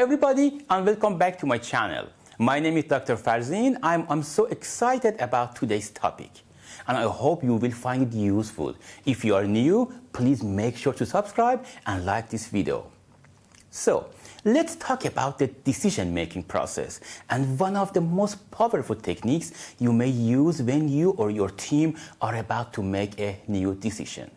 Hi everybody and welcome back to my channel. My name is Dr. Farzin. I'm so excited about today's topic and I hope you will find it useful. If you are new, please make sure to subscribe and like this video. So let's talk about the decision-making process and one of the most powerful techniques you may use when you or your team are about to make a new decision.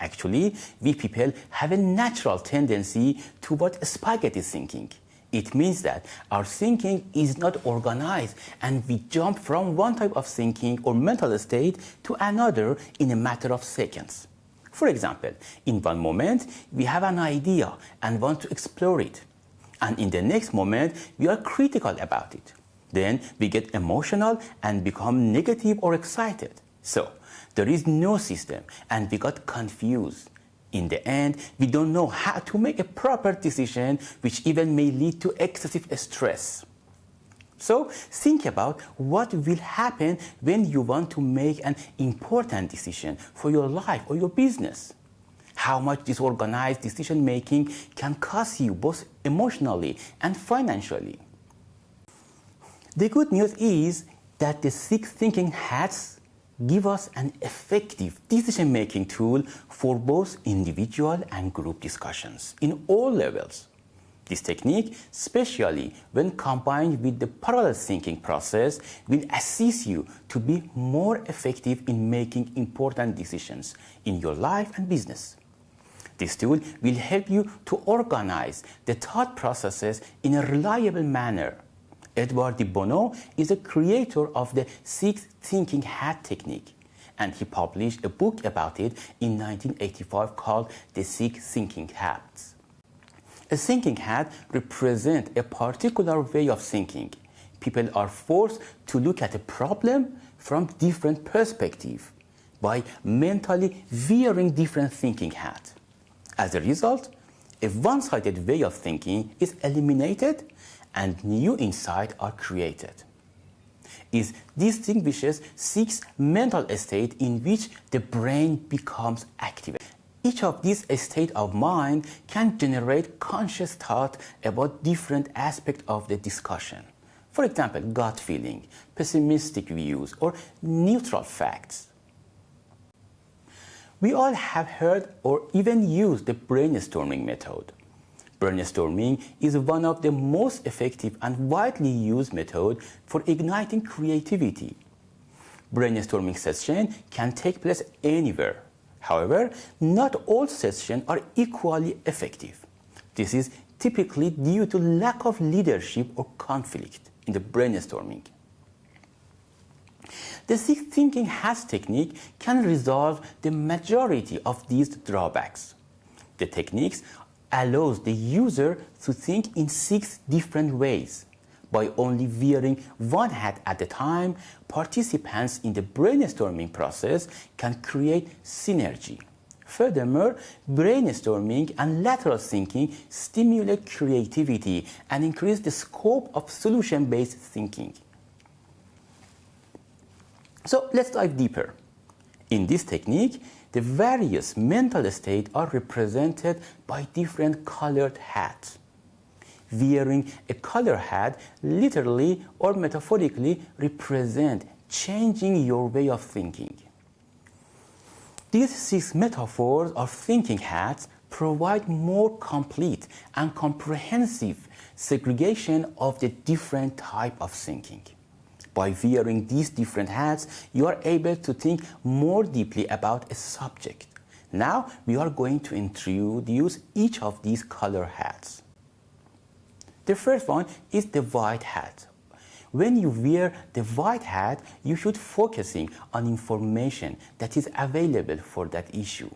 Actually, we people have a natural tendency toward spaghetti thinking. It means that our thinking is not organized and we jump from one type of thinking or mental state to another in a matter of seconds. For example, in one moment, we have an idea and want to explore it. And in the next moment, we are critical about it. Then we get emotional and become negative or excited. So, there is no system and we got confused. In the end, we don't know how to make a proper decision, which even may lead to excessive stress. So think about what will happen when you want to make an important decision for your life or your business. How much disorganized decision making can cost you both emotionally and financially. The good news is that the 6 thinking hats give us an effective decision-making tool for both individual and group discussions in all levels. This technique, especially when combined with the parallel thinking process, will assist you to be more effective in making important decisions in your life and business. This tool will help you to organize the thought processes in a reliable manner. Edward de Bono is a creator of the 6 thinking hat technique, and he published a book about it in 1985 called The 6 Thinking Hats. A thinking hat represents a particular way of thinking. People are forced to look at a problem from different perspectives by mentally wearing different thinking hats. As a result, a one-sided way of thinking is eliminated and new insights are created. It distinguishes 6 mental states in which the brain becomes activated. Each of these states of mind can generate conscious thought about different aspects of the discussion. For example, gut feeling, pessimistic views, or neutral facts. We all have heard or even used the brainstorming method. Brainstorming is one of the most effective and widely used methods for igniting creativity. Brainstorming sessions can take place anywhere. However, not all sessions are equally effective. This is typically due to lack of leadership or conflict in the brainstorming. The 6 thinking hats technique can resolve the majority of these drawbacks. The techniques allows the user to think in 6 different ways. By only wearing one hat at a time, participants in the brainstorming process can create synergy. Furthermore, brainstorming and lateral thinking stimulate creativity and increase the scope of solution-based thinking. So let's dive deeper. In this technique, the various mental states are represented by different colored hats. Wearing a color hat literally or metaphorically represents changing your way of thinking. These 6 metaphors or thinking hats provide more complete and comprehensive segregation of the different types of thinking. By wearing these different hats, you are able to think more deeply about a subject. Now, we are going to introduce each of these color hats. The first one is the white hat. When you wear the white hat, you should focus on information that is available for that issue.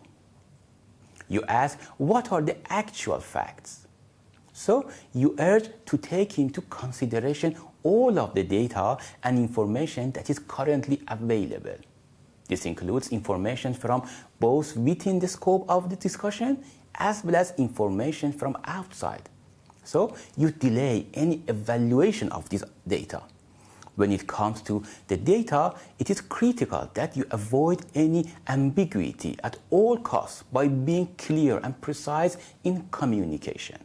You ask, what are the actual facts? So, you urge to take into consideration all of the data and information that is currently available. This includes information from both within the scope of the discussion as well as information from outside. So you delay any evaluation of this data. When it comes to the data, it is critical that you avoid any ambiguity at all costs by being clear and precise in communication.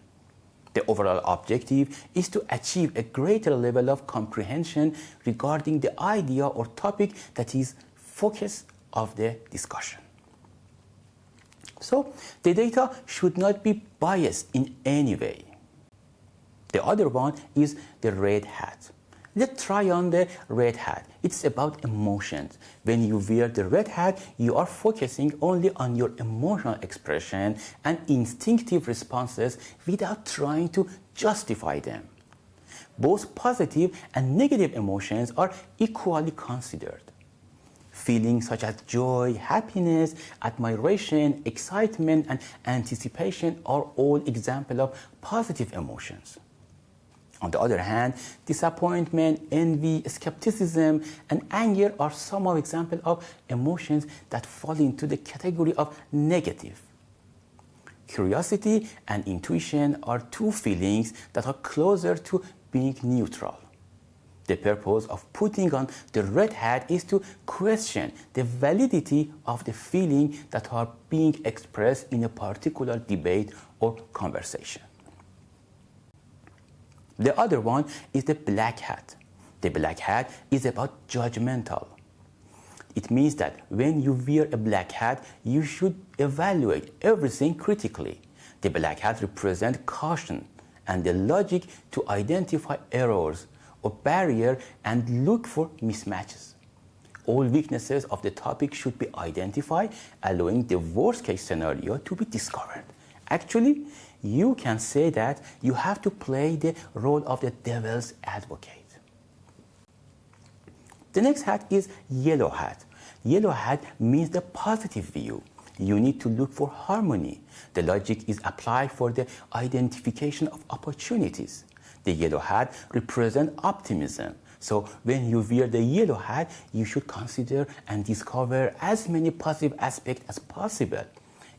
The overall objective is to achieve a greater level of comprehension regarding the idea or topic that is focus of the discussion. So the data should not be biased in any way. The other one is the red hat. Let's try on the red hat. It's about emotions. When you wear the red hat, you are focusing only on your emotional expression and instinctive responses without trying to justify them. Both positive and negative emotions are equally considered. Feelings such as joy, happiness, admiration, excitement, and anticipation are all examples of positive emotions. On the other hand, disappointment, envy, skepticism, and anger are some examples of emotions that fall into the category of negative. Curiosity and intuition are two feelings that are closer to being neutral. The purpose of putting on the red hat is to question the validity of the feelings that are being expressed in a particular debate or conversation. The other one is the black hat. The black hat is about judgmental. It means that when you wear a black hat, you should evaluate everything critically. The black hat represents caution and the logic to identify errors or barriers and look for mismatches. All weaknesses of the topic should be identified, allowing the worst case scenario to be discovered. Actually, you can say that you have to play the role of the devil's advocate. The next hat is yellow hat. Yellow hat means the positive view. You need to look for harmony. The logic is applied for the identification of opportunities. The yellow hat represents optimism. So when you wear the yellow hat, you should consider and discover as many positive aspects as possible.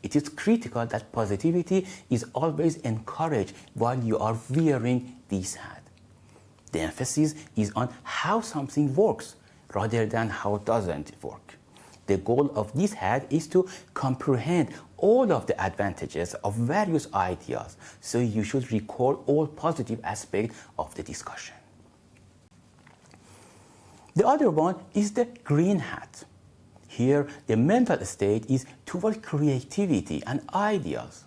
It is critical that positivity is always encouraged while you are wearing this hat. The emphasis is on how something works rather than how it doesn't work. The goal of this hat is to comprehend all of the advantages of various ideas, so you should recall all positive aspects of the discussion. The other one is the green hat. Here, the mental state is toward creativity and ideas.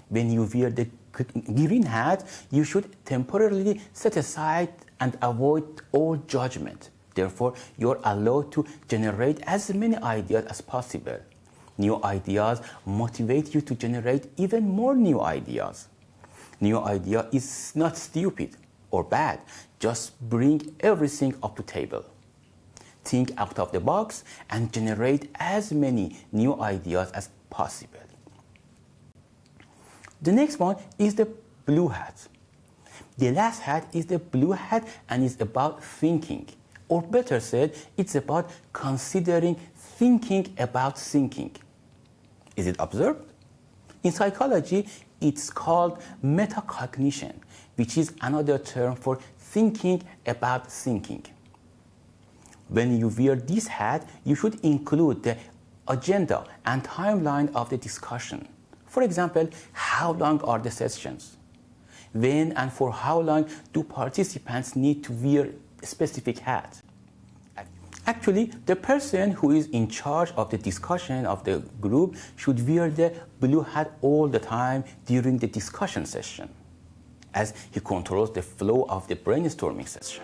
When you wear the green hat, you should temporarily set aside and avoid all judgment. Therefore, you're allowed to generate as many ideas as possible. New ideas motivate you to generate even more new ideas. New idea is not stupid or bad. Just bring everything up to table. Think out of the box and generate as many new ideas as possible. The next one is the blue hat. The last hat is the blue hat and is about thinking. Or better said, it's about considering thinking about thinking. Is it observed? In psychology, it's called metacognition, which is another term for thinking about thinking. When you wear this hat, you should include the agenda and timeline of the discussion. For example, how long are the sessions? When and for how long do participants need to wear a specific hat? Actually, the person who is in charge of the discussion of the group should wear the blue hat all the time during the discussion session, as he controls the flow of the brainstorming session.